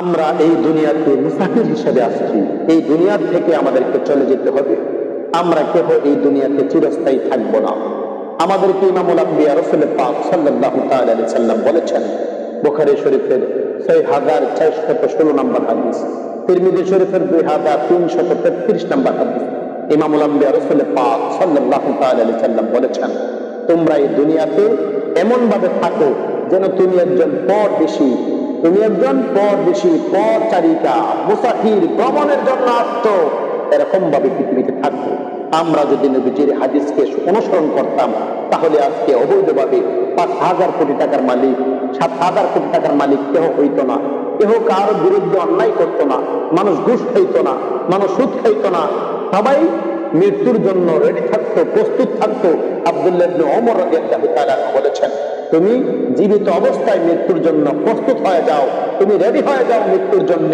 আমরা এই দুনিয়াতে মুসাফির হিসেবে আসছি। এই দুনিয়া থেকে আমাদেরকে চলে যেতে হবে। আমরা কেহ এই দুনিয়াতে চিরস্থায়ী থাকবো না। আমাদেরকে ইমামুল আম্বিয়া রাসূল পাক সাল্লাল্লাহু তাআলা আলাইহি সাল্লাম বলেছেন, বুখারী শরীফের ৬৪১৬ নম্বর হাদিস, তিরমিজি শরীফের ২৩33 নম্বর হাদিস। ইমামুল আম্বিয়া রাসূল পাক সাল্লাল্লাহু তাআলা আলাইহি সাল্লাম বলেছেন, তোমরা এই দুনিয়াতে এমন ভাবে থাকো যেন তুমি একজন পরদেশী, তুমি একজন পরদেশী, পথচারিকা, মুসাফির, ভ্রমণের জন্য আসছো, এরকম ভাবে পৃথিবীতে থাকবো। আমরা যদি নবীজির হাদিসকে অনুসরণ করতাম, তাহলে আজকে অবৈধভাবে ৫,০০০ কোটি টাকার মালিক, ৭,০০০ কোটি টাকার মালিক কেহ হইতো না। কেহ কারো বিরুদ্ধে অন্যায় করতো না। মানুষ ঘুষ খাইতো না, মানুষ সুদ খাইতো না। সবাই মৃত্যুর জন্য রেডি থাকতো, প্রস্তুত থাকতো। আব্দুল্লাহ ইবনে ওমর রাদিয়াল্লাহু তাআলা বলেছেন, তুমি জীবিত অবস্থায় মৃত্যুর জন্য প্রস্তুত হয়ে যাও, তুমি রেডি হয়ে যাও মৃত্যুর জন্য।